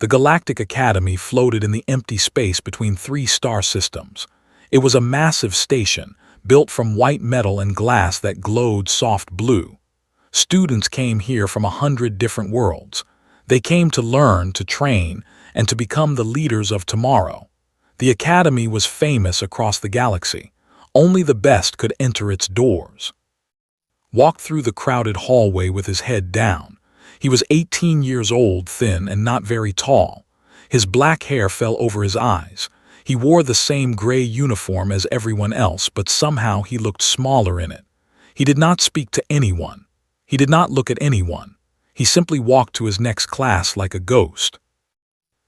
The Galactic Academy floated in the empty space between three star systems. It was a massive station, built from white metal and glass that glowed soft blue. Students came here from 100 different worlds. They came to learn, to train, and to become the leaders of tomorrow. The Academy was famous across the galaxy. Only the best could enter its doors. Walked through the crowded hallway with his head down. He was 18 years old, thin and not very tall. His black hair fell over his eyes. He wore the same gray uniform as everyone else, but somehow he looked smaller in it. He did not speak to anyone. He did not look at anyone. He simply walked to his next class like a ghost.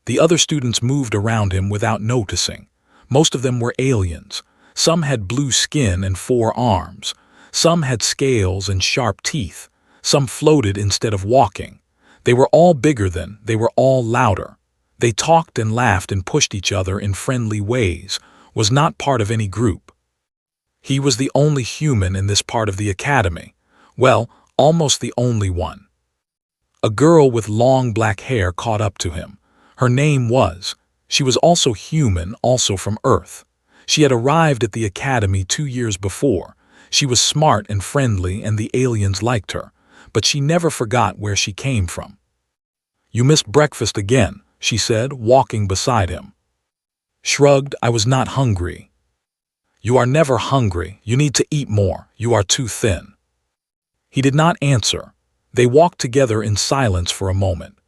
The other students moved around him without noticing. Most of them were aliens. Some had blue skin and 4 arms. Some had scales and sharp teeth. Some floated instead of walking. They were all bigger than, they were all louder. They talked and laughed and pushed each other in friendly ways, was not part of any group. He was the only human in this part of the academy. Well, almost the only one. A girl with long black hair caught up to him. Her name was. She was also human, also from Earth. She had arrived at the academy 2 years before. She was smart and friendly, and the aliens liked her, but she never forgot where she came from. "You missed breakfast again," she said, walking beside him. Shrugged, "I was not hungry." "You are never hungry. You need to eat more. You are too thin." He did not answer. They walked together in silence for a moment.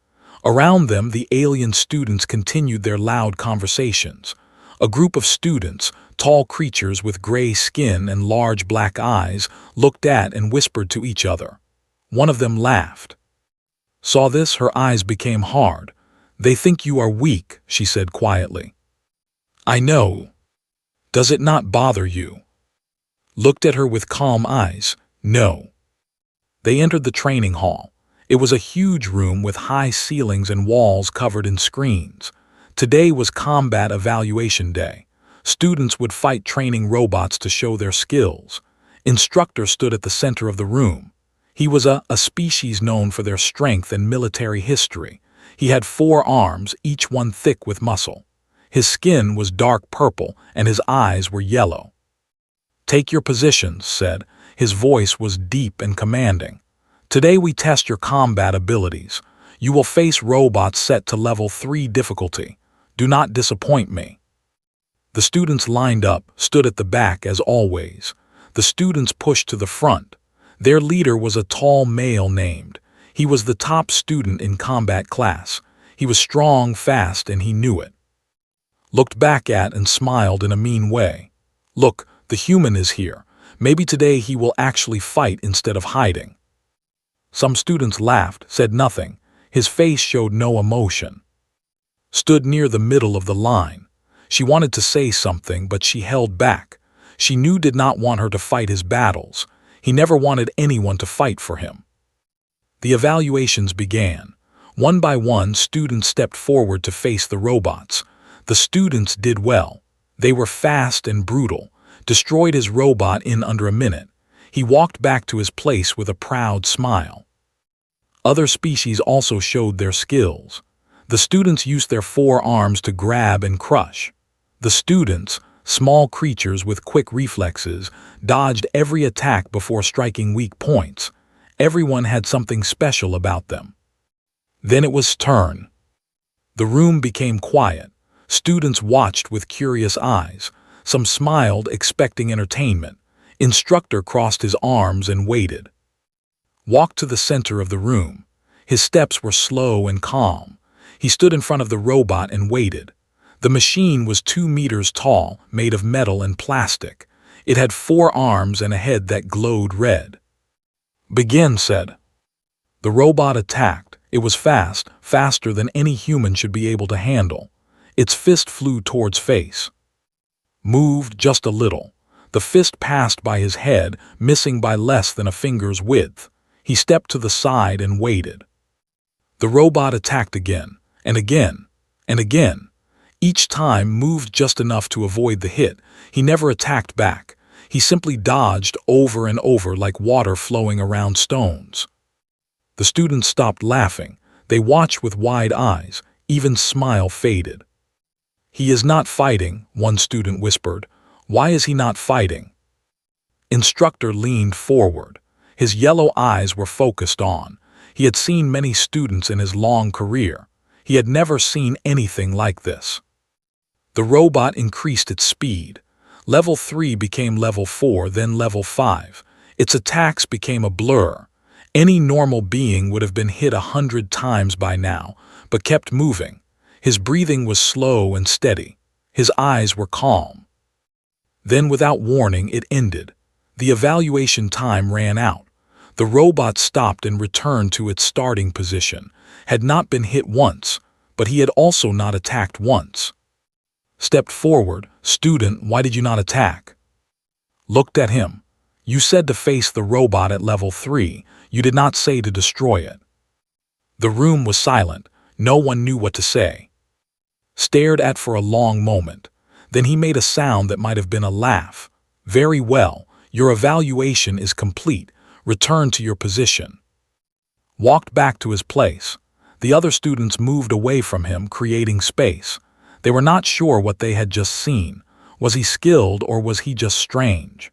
Around them, the alien students continued their loud conversations. A group of students, tall creatures with gray skin and large black eyes, looked at and whispered to each other. One of them laughed. Saw this, her eyes became hard. "They think you are weak," she said quietly. "I know. Does it not bother you?" Looked at her with calm eyes. "No." They entered the training hall. It was a huge room with high ceilings and walls covered in screens. Today was combat evaluation day. Students would fight training robots to show their skills. Instructor stood at the center of the room. He was a species known for their strength and military history. He had 4 arms, each one thick with muscle. His skin was dark purple and his eyes were yellow. "Take your positions," said. His voice was deep and commanding. "Today we test your combat abilities. You will face robots set to level 3 difficulty. Do not disappoint me." The students lined up, stood at the back as always. The students pushed to the front. Their leader was a tall male named. He was the top student in combat class. He was strong, fast, and he knew it. Looked back at and smiled in a mean way. "Look, the human is here. Maybe today he will actually fight instead of hiding." Some students laughed, said nothing. His face showed no emotion. Stood near the middle of the line. She wanted to say something, but she held back. She knew did not want her to fight his battles. He never wanted anyone to fight for him. The evaluations began. One by one, students stepped forward to face the robots. The students did well. They were fast and brutal. Destroyed his robot in under a minute. He walked back to his place with a proud smile. Other species also showed their skills. The students used their 4 arms to grab and crush. The students, small creatures with quick reflexes, dodged every attack before striking weak points. Everyone had something special about them. Then it was turn. The room became quiet. Students watched with curious eyes. Some smiled, expecting entertainment. Instructor crossed his arms and waited. Walked to the center of the room. His steps were slow and calm. He stood in front of the robot and waited. The machine was 2 meters tall, made of metal and plastic. It had 4 arms and a head that glowed red. "Begin," said. The robot attacked. It was fast, faster than any human should be able to handle. Its fist flew towards face. Moved just a little. The fist passed by his head, missing by less than a finger's width. He stepped to the side and waited. The robot attacked again, and again, and again. Each time moved just enough to avoid the hit. He never attacked back. He simply dodged over and over like water flowing around stones. The students stopped laughing. They watched with wide eyes. Even smile faded. "He is not fighting," one student whispered. "Why is he not fighting?" Instructor leaned forward. His yellow eyes were focused on. He had seen many students in his long career. He had never seen anything like this. The robot increased its speed. Level 3 became level 4, then level 5. Its attacks became a blur. Any normal being would have been hit 100 times by now, but kept moving. His breathing was slow and steady. His eyes were calm. Then, without warning, it ended. The evaluation time ran out. The robot stopped and returned to its starting position. Had not been hit once, but he had also not attacked once. Stepped forward. "Student, why did you not attack?" Looked at him. "You said to face the robot at level 3. You did not say to destroy it." The room was silent. No one knew what to say. Stared at for a long moment. Then he made a sound that might have been a laugh. "Very well. Your evaluation is complete. Return to your position." Walked back to his place. The other students moved away from him, creating space. They were not sure what they had just seen. Was he skilled or was he just strange?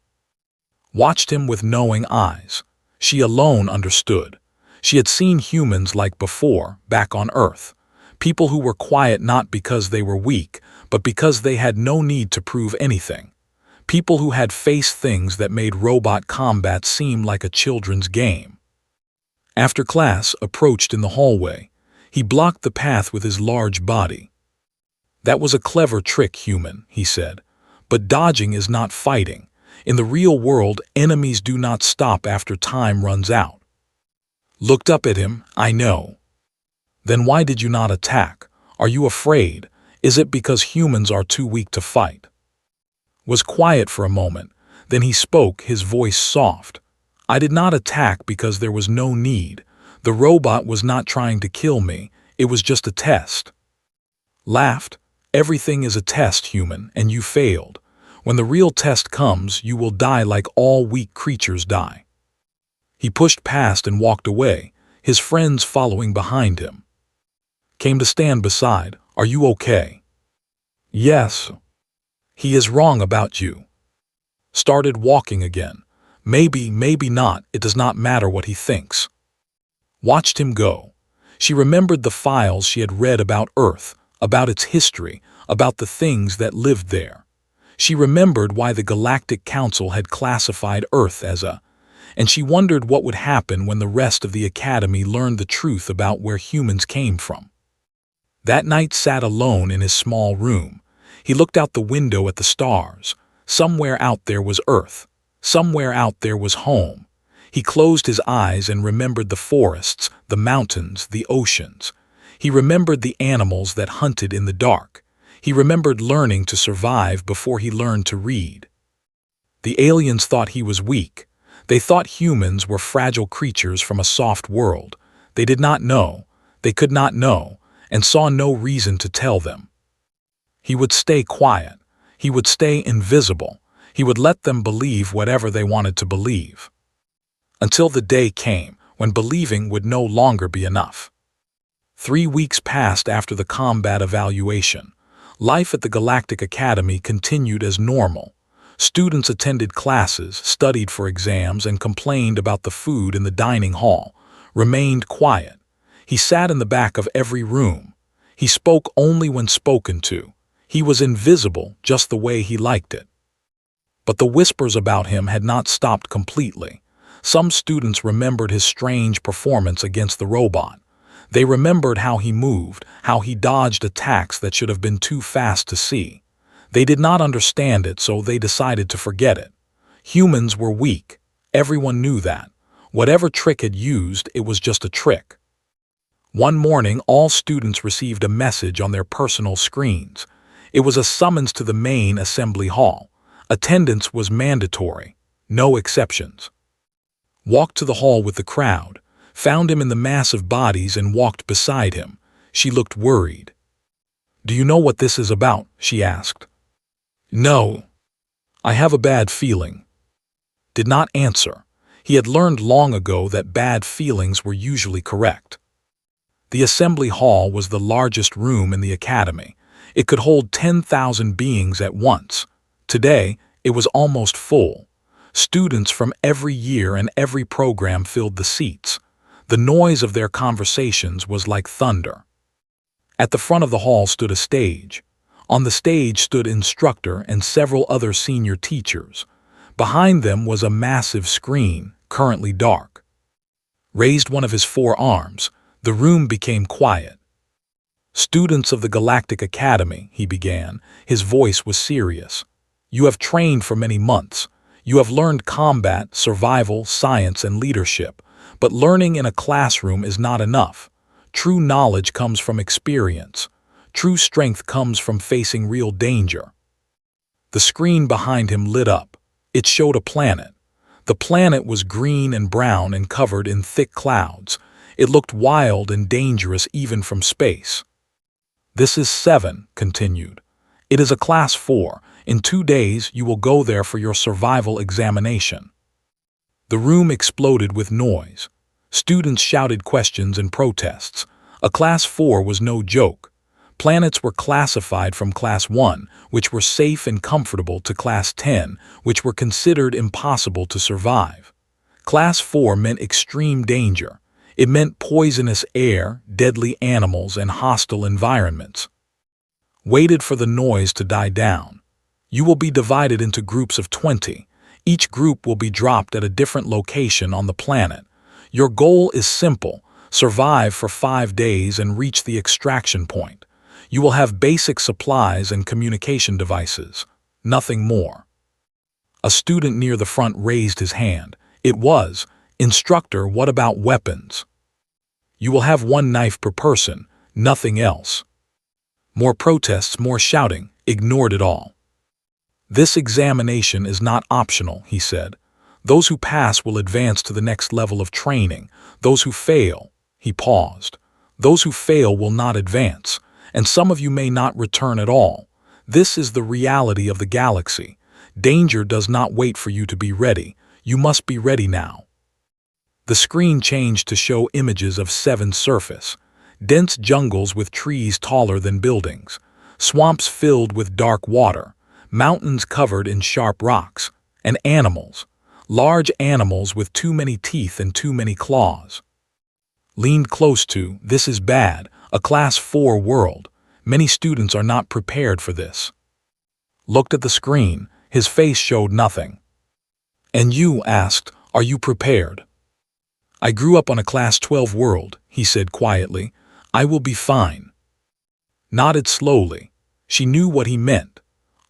Watched him with knowing eyes. She alone understood. She had seen humans like before, back on Earth. People who were quiet not because they were weak, but because they had no need to prove anything. People who had faced things that made robot combat seem like a children's game. After class, approached in the hallway. He blocked the path with his large body. "That was a clever trick, human," he said. "But dodging is not fighting. In the real world, enemies do not stop after time runs out." Looked up at him. "I know." "Then why did you not attack? Are you afraid? Is it because humans are too weak to fight?" Was quiet for a moment. Then he spoke, his voice soft. "I did not attack because there was no need. The robot was not trying to kill me. It was just a test." Laughed. "Everything is a test, human, and you failed. When the real test comes, you will die like all weak creatures die." He pushed past and walked away, his friends following behind him. Came to stand beside. "Are you okay?" "Yes." "He is wrong about you." Started walking again. "Maybe, maybe not. It does not matter what he thinks." Watched him go. She remembered the files she had read about Earth, about its history, about the things that lived there. She remembered why the Galactic Council had classified Earth as and she wondered what would happen when the rest of the Academy learned the truth about where humans came from. That night sat alone in his small room. He looked out the window at the stars. Somewhere out there was Earth. Somewhere out there was home. He closed his eyes and remembered the forests, the mountains, the oceans. He remembered the animals that hunted in the dark. He remembered learning to survive before he learned to read. The aliens thought he was weak. They thought humans were fragile creatures from a soft world. They did not know. They could not know, and saw no reason to tell them. He would stay quiet. He would stay invisible. He would let them believe whatever they wanted to believe. Until the day came when believing would no longer be enough. 3 weeks passed after the combat evaluation. Life at the Galactic Academy continued as normal. Students attended classes, studied for exams, and complained about the food in the dining hall. Remained quiet. He sat in the back of every room. He spoke only when spoken to. He was invisible just the way he liked it. But the whispers about him had not stopped completely. Some students remembered his strange performance against the robot. They remembered how he moved, how he dodged attacks that should have been too fast to see. They did not understand it, so they decided to forget it. Humans were weak. Everyone knew that. Whatever trick had used, it was just a trick. One morning, all students received a message on their personal screens. It was a summons to the main assembly hall. Attendance was mandatory. No exceptions. Walked to the hall with the crowd. Found him in the mass of bodies and walked beside him. She looked worried. "Do you know what this is about?" she asked. "No. I have a bad feeling." Did not answer. He had learned long ago that bad feelings were usually correct. The assembly hall was the largest room in the academy. It could hold 10,000 beings at once. Today, it was almost full. Students from every year and every program filled the seats. The noise of their conversations was like thunder. At the front of the hall stood a stage. On the stage stood instructor and several other senior teachers. Behind them was a massive screen, currently dark. Raised one of his 4 arms, the room became quiet. "Students of the Galactic Academy," he began. His voice was serious. "You have trained for many months. You have learned combat, survival, science, and leadership. But learning in a classroom is not enough. True knowledge comes from experience. True strength comes from facing real danger." The screen behind him lit up. It showed a planet. The planet was green and brown and covered in thick clouds. It looked wild and dangerous even from space. "This is 7, continued. "It is a Class 4. In 2 days, you will go there for your survival examination." The room exploded with noise. Students shouted questions and protests. A Class 4 was no joke. Planets were classified from Class 1, which were safe and comfortable, to Class 10, which were considered impossible to survive. Class 4 meant extreme danger. It meant poisonous air, deadly animals, and hostile environments. Waited for the noise to die down. "You will be divided into groups of 20. Each group will be dropped at a different location on the planet. Your goal is simple: survive for 5 days and reach the extraction point. You will have basic supplies and communication devices. Nothing more." A student near the front raised his hand. It was, "Instructor, what about weapons?" "You will have 1 knife per person, nothing else." More protests, more shouting, ignored it all. "This examination is not optional," he said. "Those who pass will advance to the next level of training. Those who fail," he paused, "those who fail will not advance, and some of you may not return at all. This is the reality of the galaxy. Danger does not wait for you to be ready. You must be ready now." The screen changed to show images of 7 surface. Dense jungles with trees taller than buildings. Swamps filled with dark water. Mountains covered in sharp rocks. And animals. Large animals with too many teeth and too many claws. Leaned close to, "This is bad. A Class 4 world. Many students are not prepared for this." Looked at the screen. His face showed nothing. "And you," asked, "are you prepared?" "I grew up on a Class 12 world," he said quietly. "I will be fine." Nodded slowly. She knew what he meant.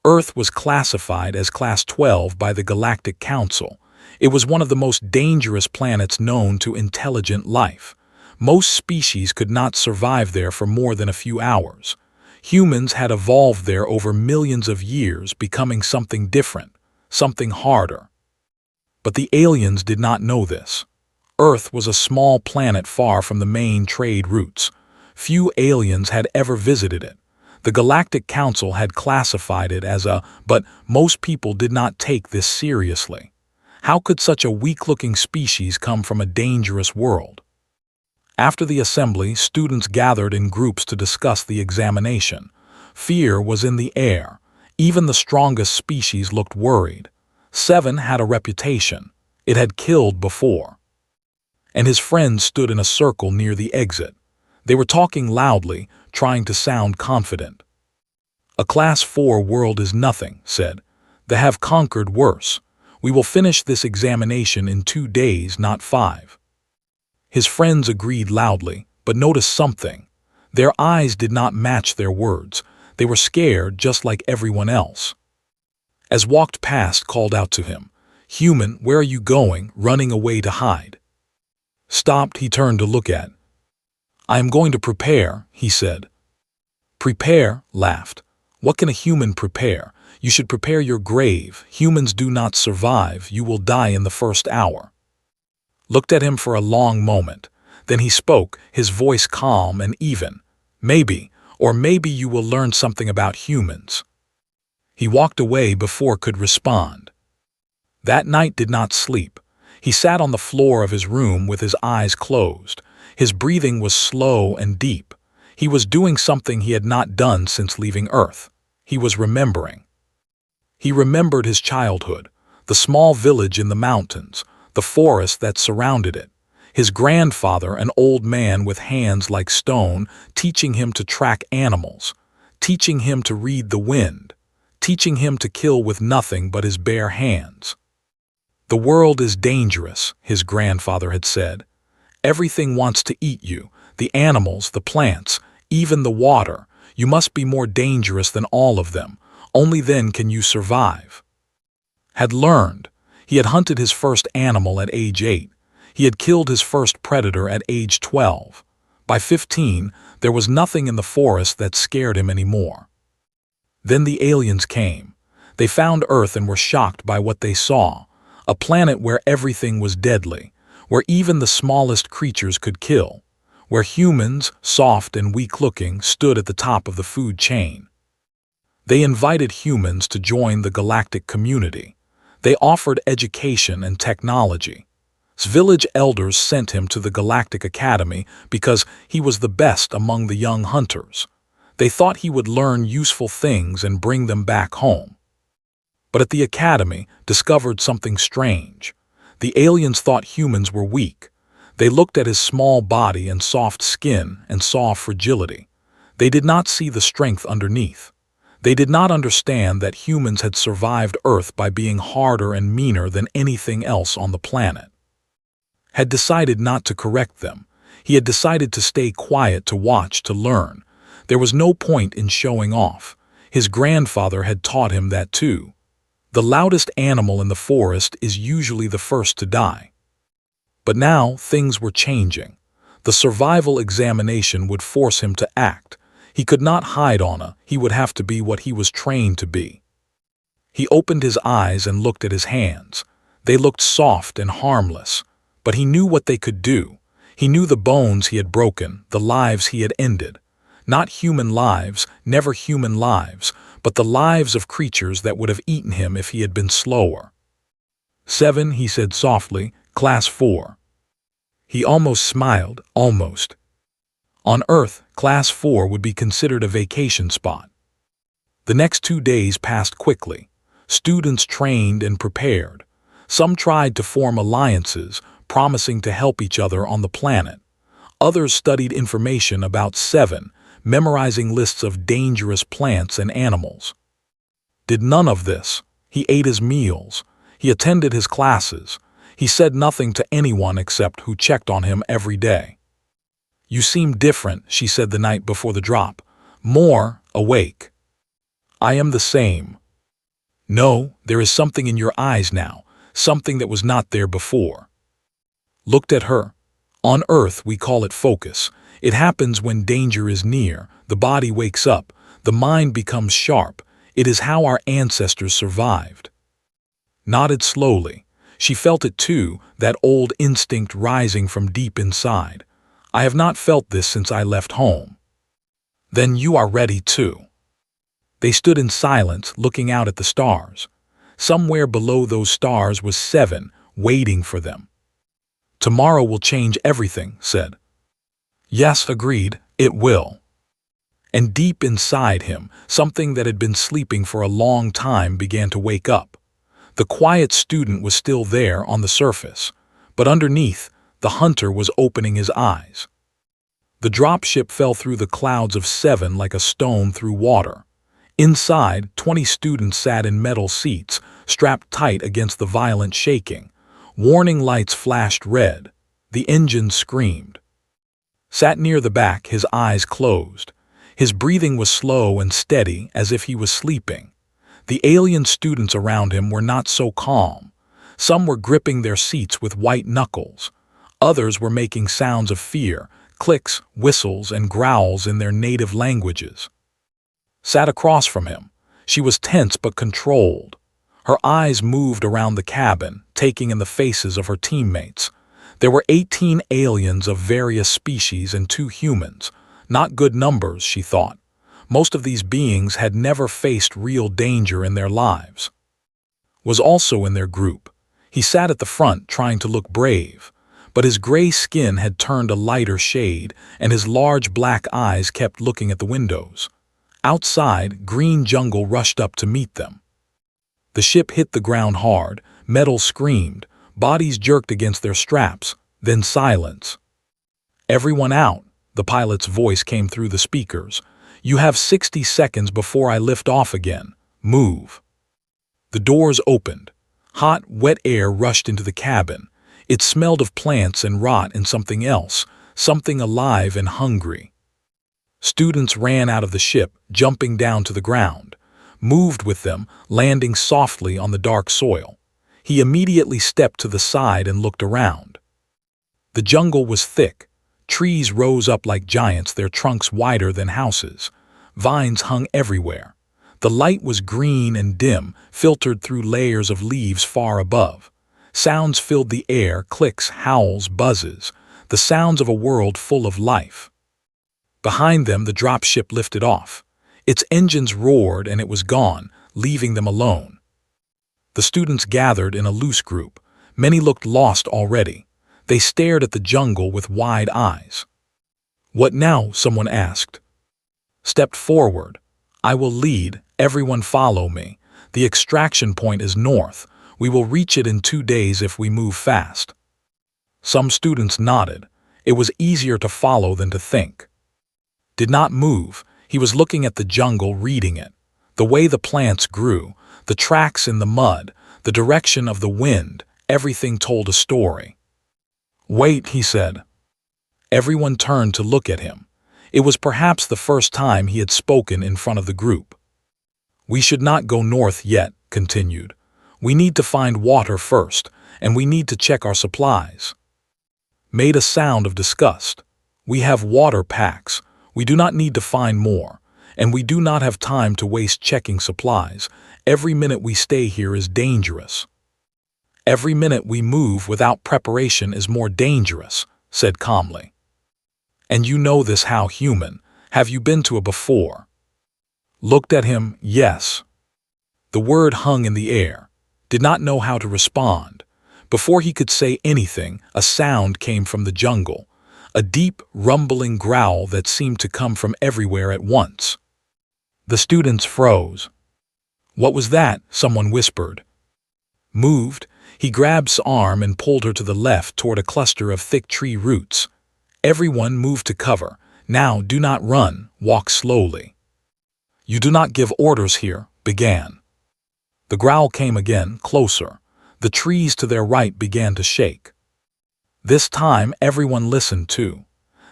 Earth was classified as Class 12 by the Galactic Council. It was one of the most dangerous planets known to intelligent life. Most species could not survive there for more than a few hours. Humans had evolved there over millions of years, becoming something different, something harder. But the aliens did not know this. Earth was a small planet far from the main trade routes. Few aliens had ever visited it. The Galactic Council had classified it as but most people did not take this seriously. How could such a weak-looking species come from a dangerous world? After the assembly, students gathered in groups to discuss the examination. Fear was in the air. Even the strongest species looked worried. 7 had a reputation. It had killed before. And his friends stood in a circle near the exit. They were talking loudly, trying to sound confident. "A Class 4 world is nothing," said. "They have conquered worse. We will finish this examination in 2 days, not 5. His friends agreed loudly, but noticed something. Their eyes did not match their words. They were scared just like everyone else. As walked past, called out to him, "Human, where are you going, running away to hide?" Stopped, he turned to look at. "I am going to prepare," he said. "Prepare?" laughed. "What can a human prepare? You should prepare your grave. Humans do not survive. You will die in the first hour." Looked at him for a long moment. Then he spoke, his voice calm and even. "Maybe, or maybe you will learn something about humans." He walked away before could respond. That night did not sleep. He sat on the floor of his room with his eyes closed. His breathing was slow and deep. He was doing something he had not done since leaving Earth. He was remembering. He remembered his childhood, the small village in the mountains, the forest that surrounded it, his grandfather, an old man with hands like stone, teaching him to track animals, teaching him to read the wind, teaching him to kill with nothing but his bare hands. "The world is dangerous," his grandfather had said. "Everything wants to eat you, the animals, the plants, even the water. You must be more dangerous than all of them. Only then can you survive." Had learned. He had hunted his first animal at age 8. He had killed his first predator at age 12. By 15, there was nothing in the forest that scared him anymore. Then the aliens came. They found Earth and were shocked by what they saw. A planet where everything was deadly, where even the smallest creatures could kill, where humans, soft and weak-looking, stood at the top of the food chain. They invited humans to join the galactic community. They offered education and technology. Village elders sent him to the Galactic Academy because he was the best among the young hunters. They thought he would learn useful things and bring them back home. But at the academy, discovered something strange. The aliens thought humans were weak. They looked at his small body and soft skin and saw fragility. They did not see the strength underneath. They did not understand that humans had survived Earth by being harder and meaner than anything else on the planet. Had decided not to correct them. He had decided to stay quiet, to watch, to learn. There was no point in showing off. His grandfather had taught him that too. The loudest animal in the forest is usually the first to die. But now things were changing. The survival examination would force him to act. He could not hide on it. He would have to be what he was trained to be. He opened his eyes and looked at his hands. They looked soft and harmless, but he knew what they could do. He knew the bones he had broken, the lives he had ended. Not human lives, never human lives, but the lives of creatures that would have eaten him if he had been slower. 7, he said softly, Class 4. He almost smiled, almost. On Earth, Class 4 would be considered a vacation spot. The next 2 days passed quickly. Students trained and prepared. Some tried to form alliances, promising to help each other on the planet. Others studied information about 7, memorizing lists of dangerous plants and animals. Did none of this. He ate his meals. He attended his classes. He said nothing to anyone except who checked on him every day. "You seem different," she said the night before the drop. "More awake." "I am the same." "No, there is something in your eyes now, something that was not there before." Looked at her. On Earth, we call it focus. It happens when danger is near, the body wakes up, the mind becomes sharp. It is how our ancestors survived. Nodded slowly. She felt it too, that old instinct rising from deep inside. "I have not felt this since I left home." "Then you are ready too." They stood in silence, looking out at the stars. Somewhere below those stars was 7, waiting for them. "Tomorrow will change everything," said. "Yes," agreed, "it will." And deep inside him, something that had been sleeping for a long time began to wake up. The quiet student was still there on the surface, but underneath, the hunter was opening his eyes. The dropship fell through the clouds of 7 like a stone through water. Inside, 20 students sat in metal seats, strapped tight against the violent shaking. Warning lights flashed red. The engine screamed. Sat near the back, his eyes closed. His breathing was slow and steady, as if he was sleeping. The alien students around him were not so calm. Some were gripping their seats with white knuckles. Others were making sounds of fear, clicks, whistles, and growls in their native languages. Sat across from him. She was tense but controlled. Her eyes moved around the cabin, taking in the faces of her teammates. There were 18 aliens of various species and 2 humans. Not good numbers, she thought. Most of these beings had never faced real danger in their lives. Was also in their group. He sat at the front trying to look brave, but his gray skin had turned a lighter shade, and his large black eyes kept looking at the windows. Outside, green jungle rushed up to meet them. The ship hit the ground hard, metal screamed, bodies jerked against their straps, then silence. "Everyone out," the pilot's voice came through the speakers. "You have 60 seconds before I lift off again. Move." The doors opened. Hot, wet air rushed into the cabin. It smelled of plants and rot and something else, something alive and hungry. Students ran out of the ship, jumping down to the ground. Moved with them, landing softly on the dark soil. He immediately stepped to the side and looked around. The jungle was thick. Trees rose up like giants, their trunks wider than houses. Vines hung everywhere. The light was green and dim, filtered through layers of leaves far above. Sounds filled the air, clicks, howls, buzzes, the sounds of a world full of life. Behind them, the dropship lifted off. Its engines roared and it was gone, leaving them alone. The students gathered in a loose group. Many looked lost already. They stared at the jungle with wide eyes. "What now?" someone asked. "Step forward. I will lead. Everyone follow me. The extraction point is north. We will reach it in 2 days if we move fast." Some students nodded. It was easier to follow than to think. Did not move. He was looking at the jungle, reading it. The way the plants grew, the tracks in the mud, the direction of the wind, everything told a story. "Wait," he said. Everyone turned to look at him. It was perhaps the first time he had spoken in front of the group. "We should not go north yet," continued. "We need to find water first, and we need to check our supplies." Made a sound of disgust. "We have water packs. We do not need to find more, and we do not have time to waste checking supplies. Every minute we stay here is dangerous." "Every minute we move without preparation is more dangerous," said calmly. "And you know this, how human. Have you been to a before?" Looked at him, yes. The word hung in the air. Did not know how to respond. Before he could say anything, a sound came from the jungle. A deep, rumbling growl that seemed to come from everywhere at once. The students froze. "What was that?" someone whispered. Moved, he grabbed Sa's arm and pulled her to the left toward a cluster of thick tree roots. Everyone moved to cover. "Now do not run, walk slowly." "You do not give orders here," began. The growl came again, closer. The trees to their right began to shake. This time everyone listened too.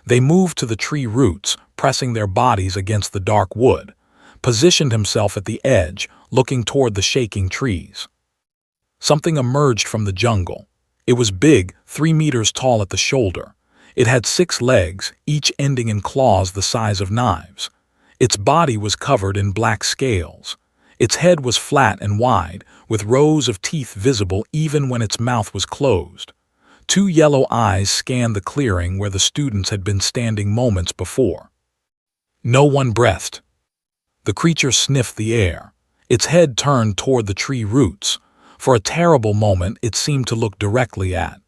They moved to the tree roots, pressing their bodies against the dark wood, positioned himself at the edge, looking toward the shaking trees. Something emerged from the jungle. It was big, 3 meters tall at the shoulder. It had 6 legs, each ending in claws the size of knives. Its body was covered in black scales. Its head was flat and wide, with rows of teeth visible even when its mouth was closed. 2 yellow eyes scanned the clearing where the students had been standing moments before. No one breathed. The creature sniffed the air. Its head turned toward the tree roots. For a terrible moment, it seemed to look directly at.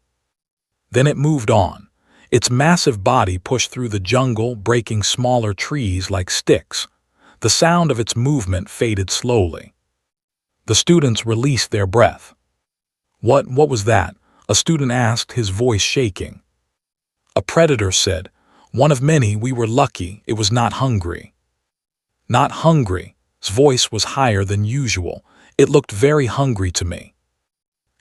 Then it moved on. Its massive body pushed through the jungle, breaking smaller trees like sticks. The sound of its movement faded slowly. The students released their breath. What was that?" a student asked, his voice shaking. "A predator," said. "One of many. We were lucky. It was not hungry." "Not hungry." His voice was higher than usual. "It looked very hungry to me.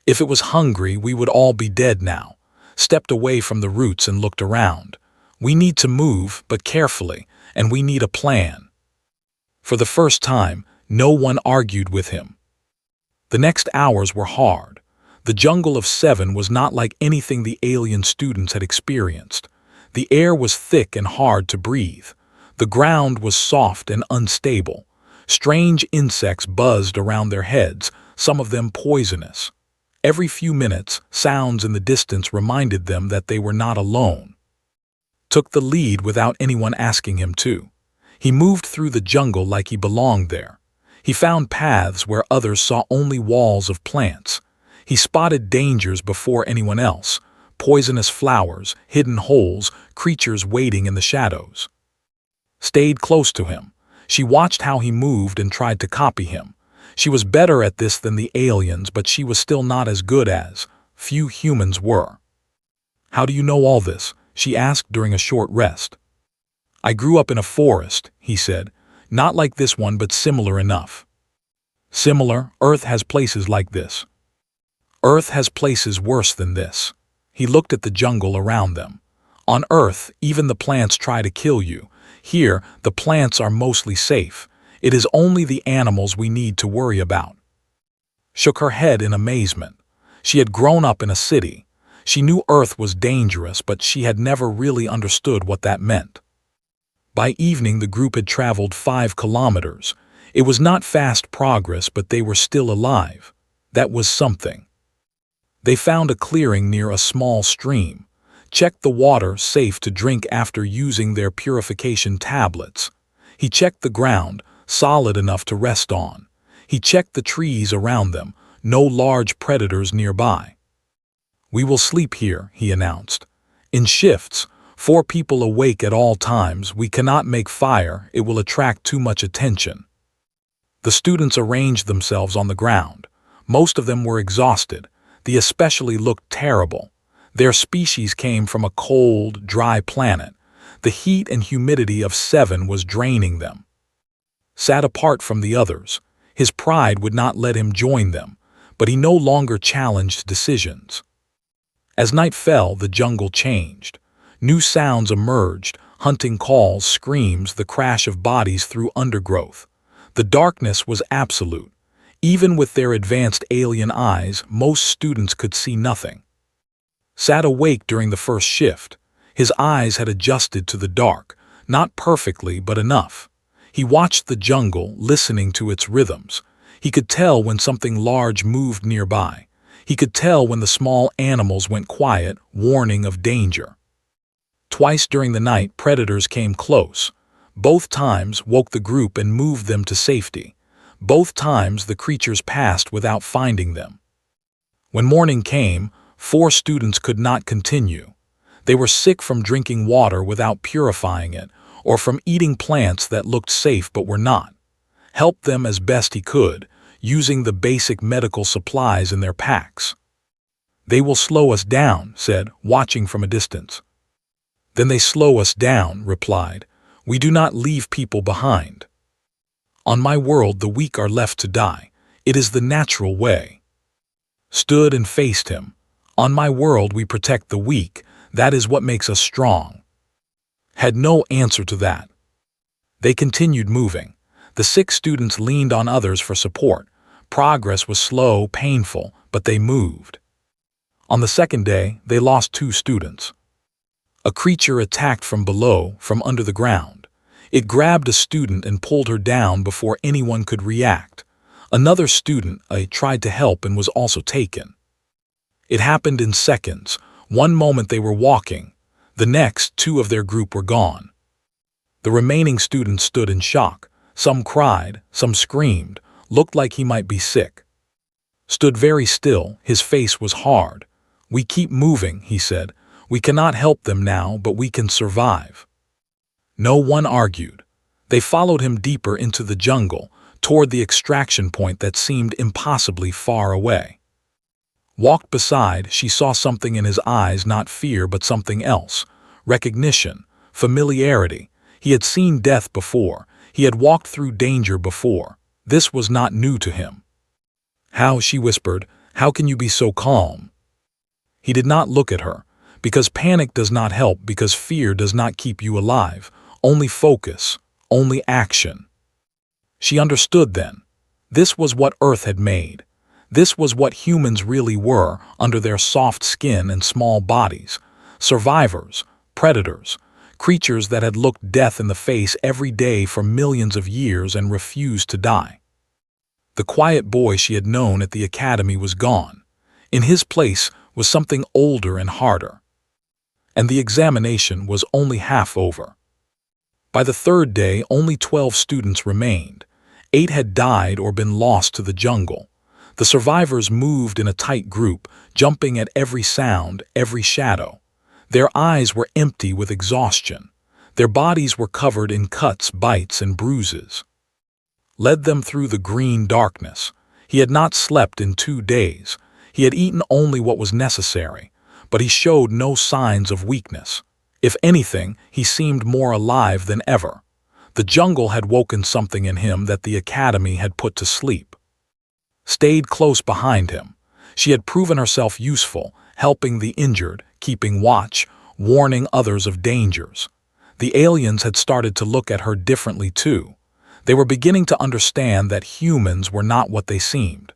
If it was hungry, we would all be dead now." Stepped away from the roots and looked around. "We need to move, but carefully, and we need a plan." For the first time, no one argued with him. The next hours were hard. The jungle of 7 was not like anything the alien students had experienced. The air was thick and hard to breathe. The ground was soft and unstable. Strange insects buzzed around their heads, some of them poisonous. Every few minutes, sounds in the distance reminded them that they were not alone. Took the lead without anyone asking him to. He moved through the jungle like he belonged there. He found paths where others saw only walls of plants. He spotted dangers before anyone else, poisonous flowers, hidden holes, creatures waiting in the shadows. Stayed close to him. She watched how he moved and tried to copy him. She was better at this than the aliens, but she was still not as good as few humans were. "How do you know all this?" she asked during a short rest. "I grew up in a forest," he said. "Not like this one, but similar enough." "Similar? Earth has places like this." "Earth has places worse than this." He looked at the jungle around them. "On Earth, even the plants try to kill you. Here, the plants are mostly safe. It is only the animals we need to worry about." Shook her head in amazement. She had grown up in a city. She knew Earth was dangerous, but she had never really understood what that meant. By evening, the group had traveled 5 kilometers. It was not fast progress, but they were still alive. That was something. They found a clearing near a small stream. Checked the water safe to drink after using their purification tablets. He checked the ground, solid enough to rest on. He checked the trees around them, no large predators nearby. "We will sleep here," he announced. "In shifts, 4 people awake at all times. We cannot make fire, it will attract too much attention." The students arranged themselves on the ground. Most of them were exhausted. The especially looked terrible. Their species came from a cold, dry planet. The heat and humidity of 7 was draining them. Sat apart from the others. His pride would not let him join them, but he no longer challenged decisions. As night fell, the jungle changed. New sounds emerged, hunting calls, screams, the crash of bodies through undergrowth. The darkness was absolute. Even with their advanced alien eyes, most students could see nothing. Sat awake during the first shift. His eyes had adjusted to the dark, not perfectly, but enough. He watched the jungle, listening to its rhythms. He could tell when something large moved nearby. He could tell when the small animals went quiet, warning of danger. Twice during the night, predators came close. Both times woke the group and moved them to safety. Both times the creatures passed without finding them. When morning came, 4 students could not continue. They were sick from drinking water without purifying it, or from eating plants that looked safe but were not. Helped them as best he could, using the basic medical supplies in their packs. "They will slow us down," said, watching from a distance. "Then they slow us down," replied. "We do not leave people behind. On my world, the weak are left to die. It is the natural way." Stood and faced him. "On my world, we protect the weak. That is what makes us strong." Had no answer to that. They continued moving. The 6 students leaned on others for support. Progress was slow, painful, but they moved. On the second day, they lost 2 students. A creature attacked from below, from under the ground. It grabbed a student and pulled her down before anyone could react. Another student tried to help and was also taken. It happened in seconds. One moment they were walking. The next, 2 of their group were gone. The remaining students stood in shock. Some cried, some screamed, looked like he might be sick. Stood very still, his face was hard. "We keep moving," he said. "We cannot help them now, but we can survive." No one argued. They followed him deeper into the jungle, toward the extraction point that seemed impossibly far away. Walked beside, she saw something in his eyes, not fear but something else. Recognition, familiarity. He had seen death before. He had walked through danger before. This was not new to him. "How," she whispered, "how can you be so calm?" He did not look at her, because panic does not help, because fear does not keep you alive. Only focus, only action. She understood then. This was what Earth had made. This was what humans really were under their soft skin and small bodies. Survivors, predators, creatures that had looked death in the face every day for millions of years and refused to die. The quiet boy she had known at the academy was gone. In his place was something older and harder. And the examination was only half over. By the 3rd day, only 12 students remained. 8 had died or been lost to the jungle. The survivors moved in a tight group, jumping at every sound, every shadow. Their eyes were empty with exhaustion. Their bodies were covered in cuts, bites, and bruises. Led them through the green darkness. He had not slept in 2 days. He had eaten only what was necessary, but he showed no signs of weakness. If anything, he seemed more alive than ever. The jungle had woken something in him that the academy had put to sleep. Stayed close behind him. She had proven herself useful, helping the injured, keeping watch, warning others of dangers. The aliens had started to look at her differently too. They were beginning to understand that humans were not what they seemed.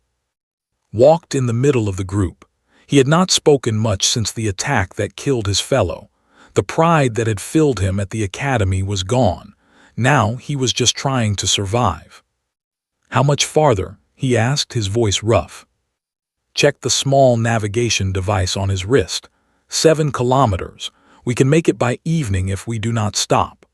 Walked in the middle of the group. He had not spoken much since the attack that killed his fellow. The pride that had filled him at the academy was gone. Now he was just trying to survive. "How much farther?" he asked, his voice rough. Checked the small navigation device on his wrist. 7 kilometers. We can make it by evening if we do not stop.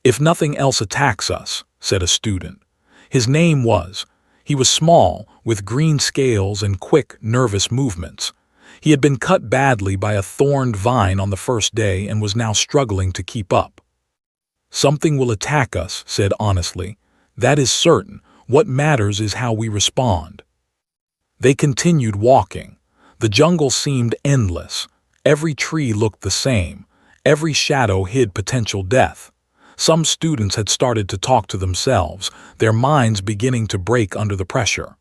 "If nothing else attacks us," said a student. His name was. He was small, with green scales and quick, nervous movements. He had been cut badly by a thorned vine on the first day and was now struggling to keep up. "Something will attack us," said honestly. "That is certain. What matters is how we respond." They continued walking. The jungle seemed endless. Every tree looked the same. Every shadow hid potential death. Some students had started to talk to themselves, their minds beginning to break under the pressure.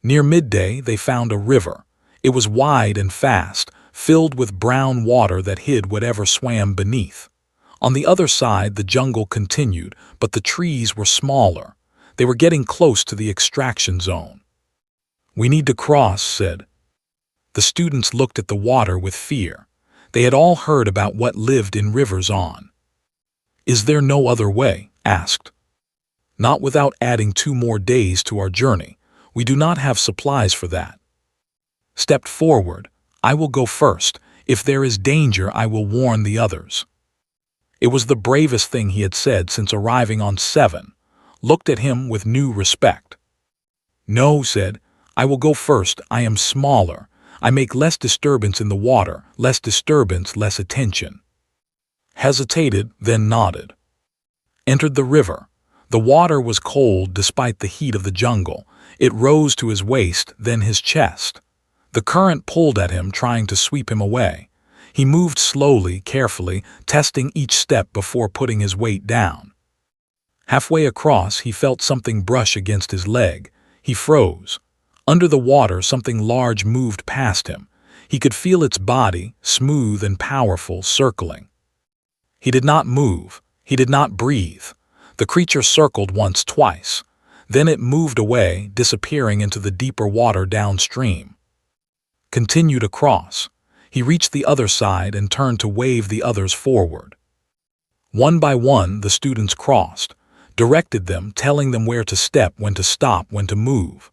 Near midday, they found a river. It was wide and fast, filled with brown water that hid whatever swam beneath. On the other side, the jungle continued, but the trees were smaller. They were getting close to the extraction zone. "We need to cross," said. The students looked at the water with fear. They had all heard about what lived in rivers on. "Is there no other way?" asked. "Not without adding 2 more days to our journey. We do not have supplies for that." Stepped forward. "I will go first. If there is danger, I will warn the others." It was the bravest thing he had said since arriving on 7. Looked at him with new respect. "No," said. "I will go first. I am smaller. I make less disturbance in the water, less disturbance, less attention." Hesitated, then nodded. Entered the river. The water was cold despite the heat of the jungle. It rose to his waist, then his chest. The current pulled at him, trying to sweep him away. He moved slowly, carefully, testing each step before putting his weight down. Halfway across, he felt something brush against his leg. He froze. Under the water, something large moved past him. He could feel its body, smooth and powerful, circling. He did not move. He did not breathe. The creature circled once, twice. Then it moved away, disappearing into the deeper water downstream. Continued across. He reached the other side and turned to wave the others forward. One by one, the students crossed, directed them, telling them where to step, when to stop, when to move.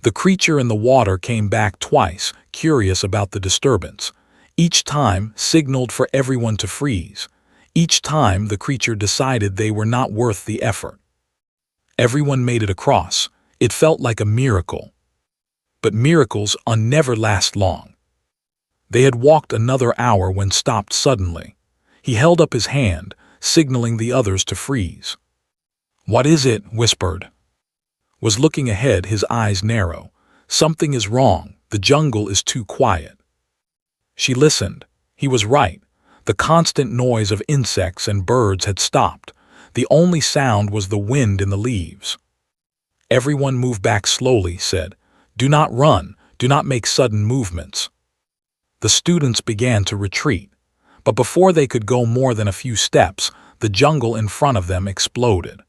The creature in the water came back twice, curious about the disturbance. Each time, signaled for everyone to freeze. Each time, the creature decided they were not worth the effort. Everyone made it across. It felt like a miracle. But miracles never last long. They had walked another hour when stopped suddenly. He held up his hand, signaling the others to freeze. "What is it?" whispered. Was looking ahead, his eyes narrow. "Something is wrong. The jungle is too quiet." She listened. He was right. The constant noise of insects and birds had stopped. The only sound was the wind in the leaves. "Everyone move back slowly," said. "Do not run. Do not make sudden movements." The students began to retreat. But before they could go more than a few steps, the jungle in front of them exploded.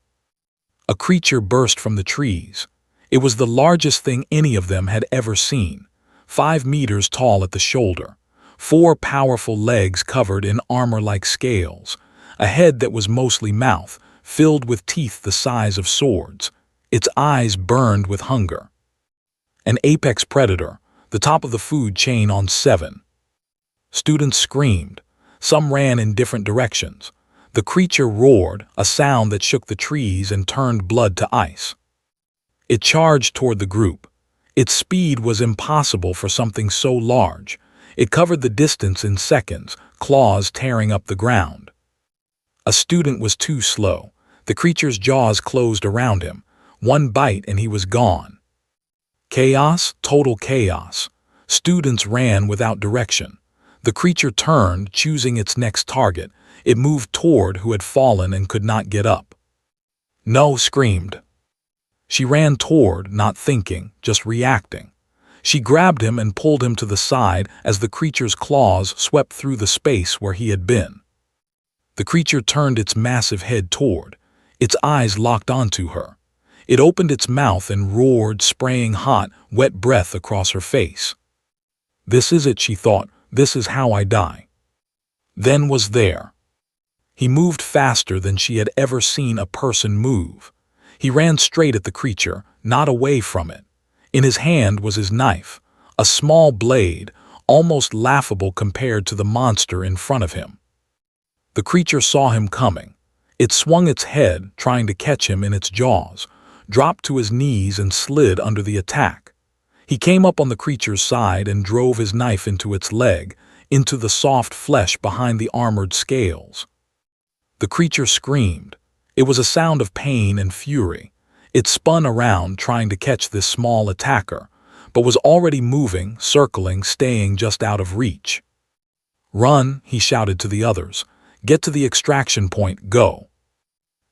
A creature burst from the trees. It was the largest thing any of them had ever seen, 5 meters tall at the shoulder, 4 powerful legs covered in armor-like scales, a head that was mostly mouth, filled with teeth the size of swords. Its eyes burned with hunger. An apex predator, the top of the food chain on 7. Students screamed. Some ran in different directions. The creature roared, a sound that shook the trees and turned blood to ice. It charged toward the group. Its speed was impossible for something so large. It covered the distance in seconds, claws tearing up the ground. A student was too slow. The creature's jaws closed around him. One bite and he was gone. Chaos, total chaos. Students ran without direction. The creature turned, choosing its next target. It moved toward who had fallen and could not get up. No, screamed. She ran toward, not thinking, just reacting. She grabbed him and pulled him to the side as the creature's claws swept through the space where he had been. The creature turned its massive head toward. Its eyes locked onto her. It opened its mouth and roared, spraying hot, wet breath across her face. This is it, she thought. This is how I die. Then was there. He moved faster than she had ever seen a person move. He ran straight at the creature, not away from it. In his hand was his knife, a small blade, almost laughable compared to the monster in front of him. The creature saw him coming. It swung its head, trying to catch him in its jaws, dropped to his knees and slid under the attack. He came up on the creature's side and drove his knife into its leg, into the soft flesh behind the armored scales. The creature screamed. It was a sound of pain and fury. It spun around, trying to catch this small attacker, but was already moving, circling, staying just out of reach. "Run," he shouted to the others. "Get to the extraction point, go."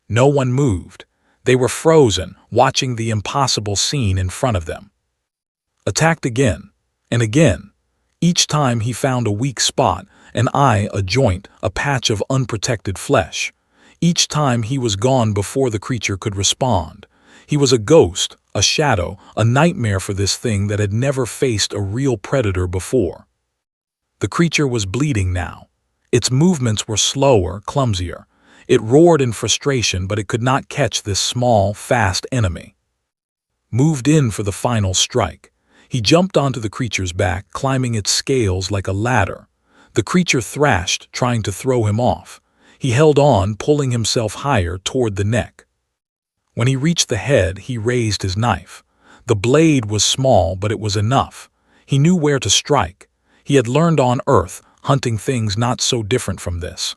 No one moved. They were frozen, watching the impossible scene in front of them. Attacked again, and again. Each time he found a weak spot, an eye, a joint, a patch of unprotected flesh. Each time he was gone before the creature could respond. He was a ghost, a shadow, a nightmare for this thing that had never faced a real predator before. The creature was bleeding now. Its movements were slower, clumsier. It roared in frustration, but it could not catch this small, fast enemy. Moved in for the final strike. He jumped onto the creature's back, climbing its scales like a ladder. The creature thrashed, trying to throw him off. He held on, pulling himself higher toward the neck. When he reached the head, he raised his knife. The blade was small, but it was enough. He knew where to strike. He had learned on Earth, hunting things not so different from this.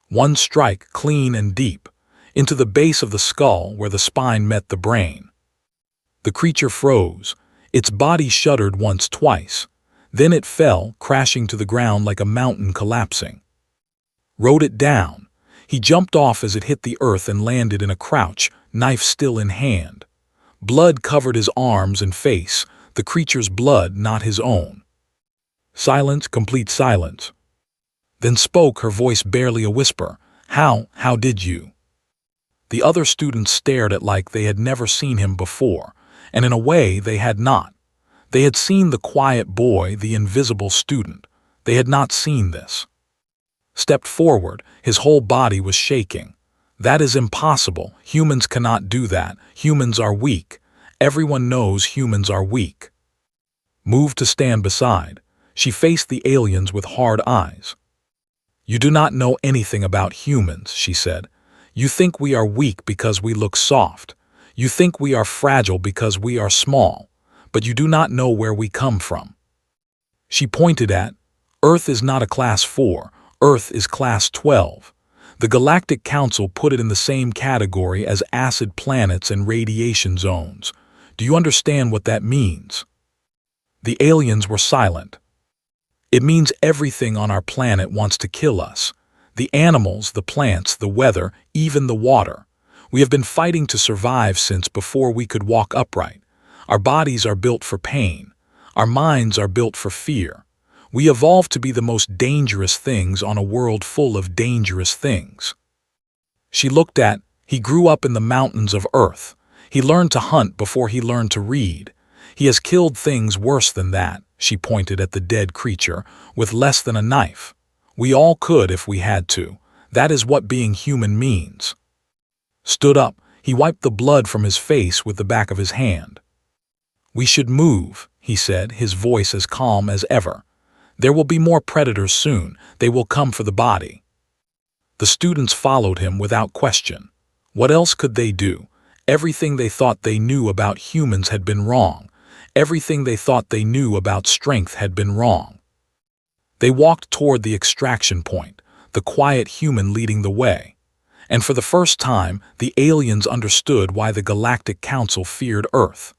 One strike, clean and deep, into the base of the skull where the spine met the brain. The creature froze. Its body shuddered once, twice. Then it fell, crashing to the ground like a mountain collapsing. Rode it down. He jumped off as it hit the earth and landed in a crouch, knife still in hand. Blood covered his arms and face, the creature's blood, not his own. Silence, complete silence. Then spoke, her voice barely a whisper. How did you?" The other students stared at like they had never seen him before, and in a way they had not. They had seen the quiet boy, the invisible student. They had not seen this. Stepped forward, his whole body was shaking. "That is impossible. Humans cannot do that. Humans are weak. Everyone knows humans are weak." Moved to stand beside. She faced the aliens with hard eyes. "You do not know anything about humans," she said. "You think we are weak because we look soft. You think we are fragile because we are small, but you do not know where we come from." She pointed at, "Earth is not a class 4, Earth is class 12. The Galactic Council put it in the same category as acid planets and radiation zones. Do you understand what that means?" The aliens were silent. "It means everything on our planet wants to kill us. The animals, the plants, the weather, even the water. We have been fighting to survive since before we could walk upright. Our bodies are built for pain. Our minds are built for fear. We evolved to be the most dangerous things on a world full of dangerous things." She looked at, he grew up in the mountains of Earth. He learned to hunt before he learned to read. He has killed things worse than that, she pointed at the dead creature, with less than a knife. We all could if we had to. That is what being human means. Stood up, he wiped the blood from his face with the back of his hand. "We should move," he said, his voice as calm as ever. "There will be more predators soon. They will come for the body." The students followed him without question. What else could they do? Everything they thought they knew about humans had been wrong. Everything they thought they knew about strength had been wrong. They walked toward the extraction point, the quiet human leading the way. And for the first time, the aliens understood why the Galactic Council feared Earth.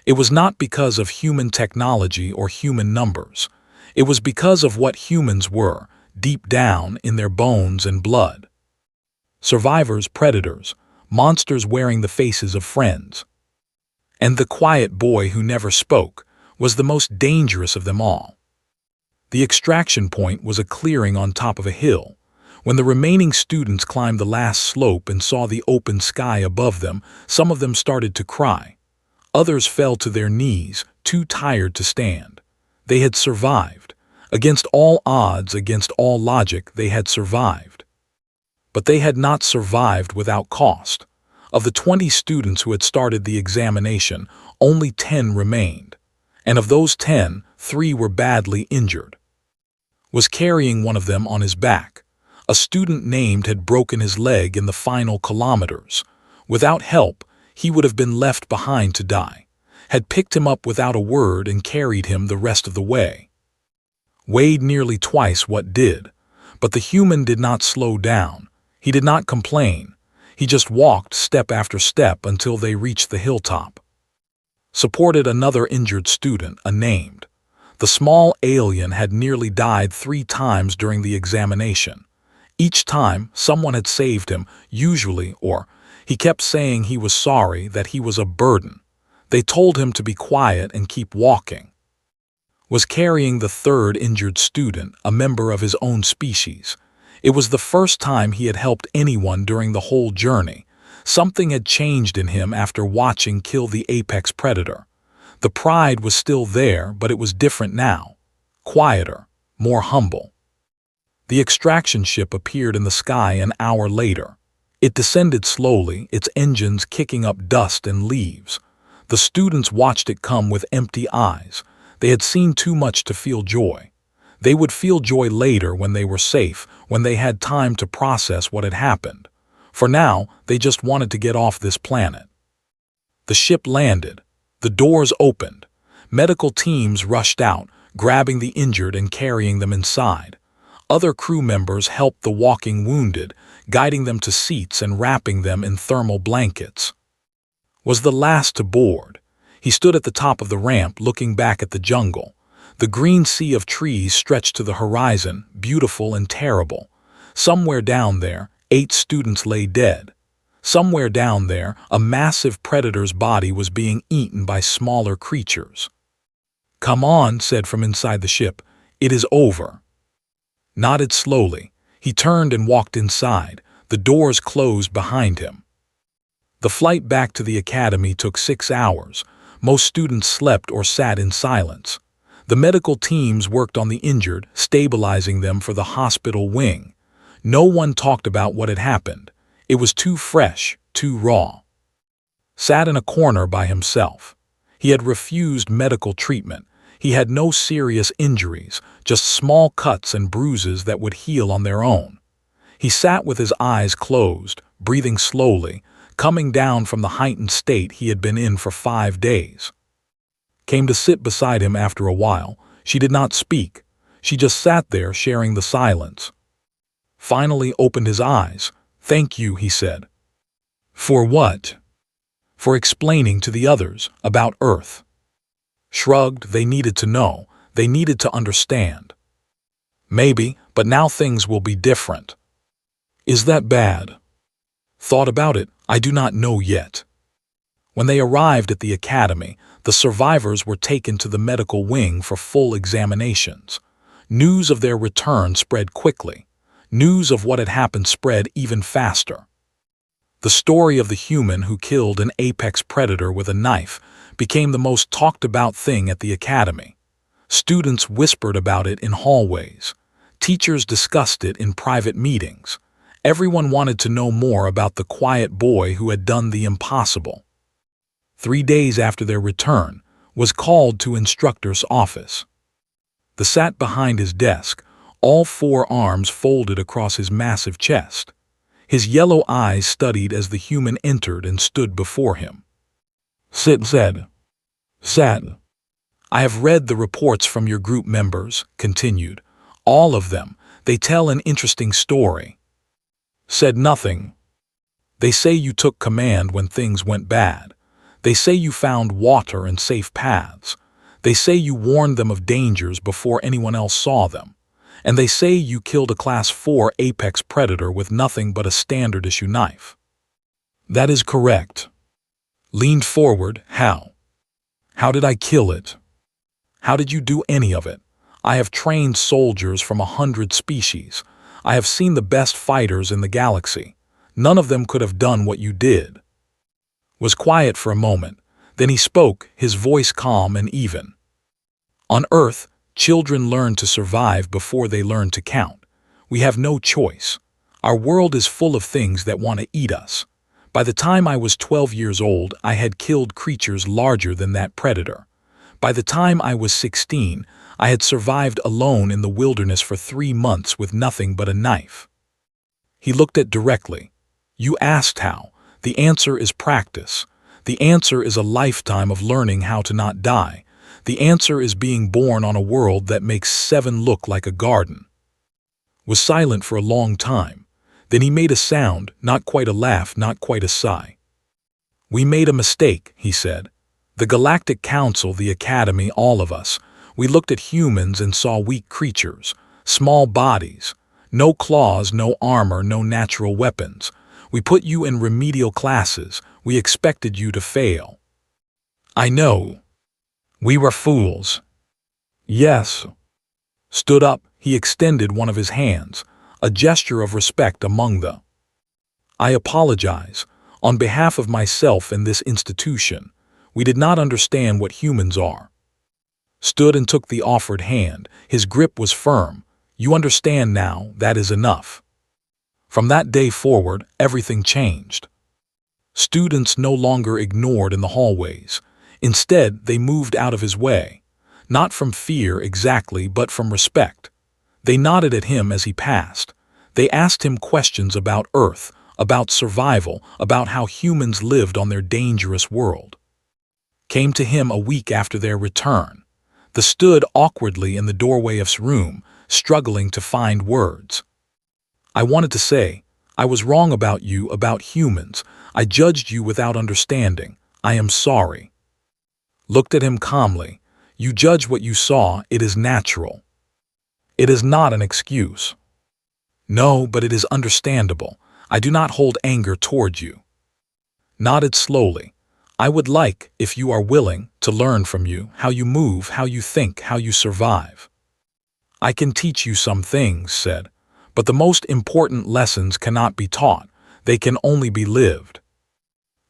It was not because of human technology or human numbers. It was because of what humans were, deep down in their bones and blood. Survivors, predators, monsters wearing the faces of friends. And the quiet boy who never spoke was the most dangerous of them all. The extraction point was a clearing on top of a hill. When the remaining students climbed the last slope and saw the open sky above them, some of them started to cry. Others fell to their knees, too tired to stand. They had survived. Against all odds, against all logic, they had survived. But they had not survived without cost. Of the 20 students who had started the examination, only 10 remained. And of those 10, 3 were badly injured. Was carrying one of them on his back. A student named had broken his leg in the final kilometers. Without help, he would have been left behind to die. Had picked him up without a word and carried him the rest of the way. Weighed nearly twice what did. But the human did not slow down. He did not complain. He just walked step after step until they reached the hilltop. Supported another injured student, unnamed. The small alien had nearly died 3 times during the examination. Each time, someone had saved him, usually, or he kept saying he was sorry, that he was a burden. They told him to be quiet and keep walking. Was carrying the 3rd injured student, a member of his own species. It was the first time he had helped anyone during the whole journey. Something had changed in him after watching kill the apex predator. The pride was still there, but it was different now. Quieter, more humble. The extraction ship appeared in the sky an hour later. It descended slowly, its engines kicking up dust and leaves. The students watched it come with empty eyes. They had seen too much to feel joy. They would feel joy later when they were safe, when they had time to process what had happened. For now, they just wanted to get off this planet. The ship landed. The doors opened. Medical teams rushed out, grabbing the injured and carrying them inside. Other crew members helped the walking wounded, guiding them to seats and wrapping them in thermal blankets. Was the last to board. He stood at the top of the ramp looking back at the jungle. The green sea of trees stretched to the horizon, beautiful and terrible. Somewhere down there, 8 students lay dead. Somewhere down there, a massive predator's body was being eaten by smaller creatures. "Come on," said from inside the ship. "It is over." Nodded slowly. He turned and walked inside. The doors closed behind him. The flight back to the academy took 6 hours. Most students slept or sat in silence. The medical teams worked on the injured, stabilizing them for the hospital wing. No one talked about what had happened. It was too fresh, too raw. Sat in a corner by himself. He had refused medical treatment. He had no serious injuries, just small cuts and bruises that would heal on their own. He sat with his eyes closed, breathing slowly, coming down from the heightened state he had been in for 5 days. Came to sit beside him after a while. She did not speak. She just sat there sharing the silence. Finally opened his eyes. "Thank you," he said. "For what?" "For explaining to the others about Earth." Shrugged. They needed to know. They needed to understand. "Maybe, but now things will be different." "Is that bad?" "Thought about it. I do not know yet." When they arrived at the academy, the survivors were taken to the medical wing for full examinations. News of their return spread quickly. News of what had happened spread even faster. The story of the human who killed an apex predator with a knife became the most talked about thing at the academy. Students whispered about it in hallways. Teachers discussed it in private meetings. Everyone wanted to know more about the quiet boy who had done the impossible. 3 days after their return, was called to instructor's office. The sat behind his desk, all 4 arms folded across his massive chest. His yellow eyes studied as the human entered and stood before him. "Sit," said. "Sat." I have read the reports from your group members, continued. All of them. They tell an interesting story. Said nothing. They say you took command when things went bad. They say you found water and safe paths. They say you warned them of dangers before anyone else saw them. And they say you killed a Class 4 apex predator with nothing but a standard issue knife. That is correct. Leaned forward. How? How did I kill it? How did you do any of it? I have trained soldiers from 100 species. I have seen the best fighters in the galaxy. None of them could have done what you did. Was quiet for a moment. Then he spoke, his voice calm and even. On Earth, children learn to survive before they learn to count. We have no choice. Our world is full of things that want to eat us. By the time I was 12 years old, I had killed creatures larger than that predator. By the time I was 16, I had survived alone in the wilderness for 3 months with nothing but a knife. He looked at directly. You asked how. The answer is practice. The answer is a lifetime of learning how to not die. The answer is being born on a world that makes 7 look like a garden. Was silent for a long time. Then he made a sound, not quite a laugh, not quite a sigh. We made a mistake, he said. The Galactic Council, the Academy, all of us. We looked at humans and saw weak creatures, small bodies, no claws, no armor, no natural weapons. We put you in remedial classes. We expected you to fail. I know. We were fools. Yes. Stood up, he extended one of his hands, a gesture of respect among the. I apologize. On behalf of myself and this institution, we did not understand what humans are. Stood and took the offered hand. His grip was firm. You understand now, that is enough. From that day forward, everything changed. Students no longer ignored in the hallways. Instead, they moved out of his way. Not from fear exactly, but from respect. They nodded at him as he passed. They asked him questions about Earth, about survival, about how humans lived on their dangerous world. Came to him a week after their return. The stood awkwardly in the doorway of his room, struggling to find words. I wanted to say, I was wrong about you, about humans. I judged you without understanding. I am sorry. Looked at him calmly. You judge what you saw. It is natural. It is not an excuse. No, but it is understandable. I do not hold anger toward you. Nodded slowly. I would like, if you are willing, to learn from you, how you move, how you think, how you survive. I can teach you some things, said. But the most important lessons cannot be taught. They can only be lived.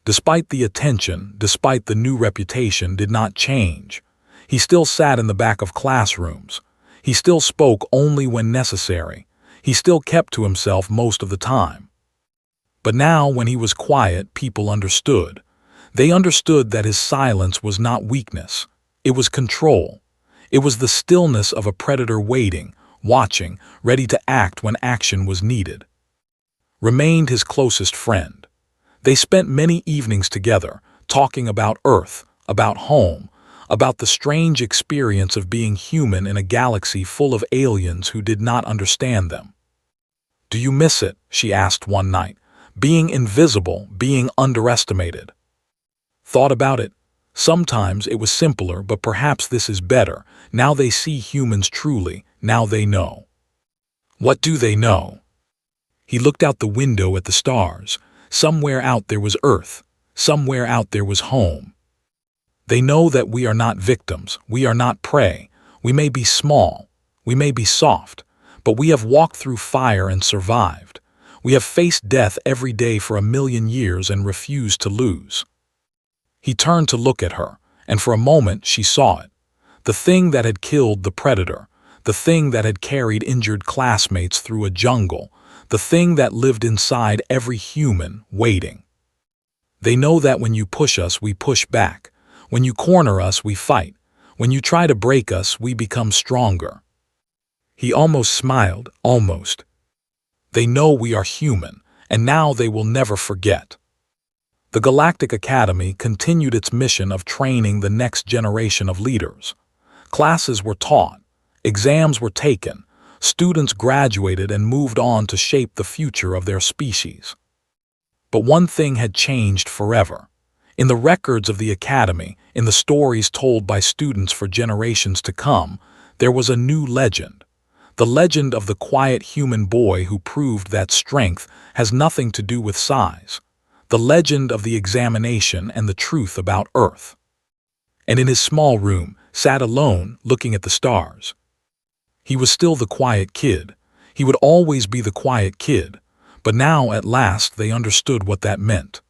Despite the attention, despite the new reputation, did not change. He still sat in the back of classrooms. He still spoke only when necessary. He still kept to himself most of the time. But now, when he was quiet, people understood. They understood that his silence was not weakness. It was control. It was the stillness of a predator waiting, watching, ready to act when action was needed. Remained his closest friend. They spent many evenings together, talking about Earth, about home, about the strange experience of being human in a galaxy full of aliens who did not understand them. Do you miss it? She asked one night. Being invisible, being underestimated. Thought about it. Sometimes it was simpler, but perhaps this is better. Now they see humans truly. Now they know. What do they know? He looked out the window at the stars. Somewhere out there was Earth. Somewhere out there was home. They know that we are not victims. We are not prey. We may be small. We may be soft. But we have walked through fire and survived. We have faced death every day for 1,000,000 years and refused to lose. He turned to look at her, and for a moment she saw it. The thing that had killed the predator. The thing that had carried injured classmates through a jungle. The thing that lived inside every human, waiting. They know that when you push us, we push back. When you corner us, we fight. When you try to break us, we become stronger. He almost smiled, almost. They know we are human, and now they will never forget. The Galactic Academy continued its mission of training the next generation of leaders. Classes were taught, exams were taken, students graduated and moved on to shape the future of their species. But one thing had changed forever. In the records of the academy, in the stories told by students for generations to come, there was a new legend. The legend of the quiet human boy who proved that strength has nothing to do with size. The legend of the examination and the truth about Earth. And in his small room, sat alone, looking at the stars. He was still the quiet kid. He would always be the quiet kid. But now, at last, they understood what that meant.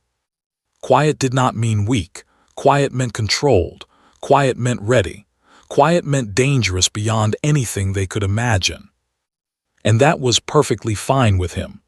Quiet did not mean weak. Quiet meant controlled. Quiet meant ready. Quiet meant dangerous beyond anything they could imagine. And that was perfectly fine with him.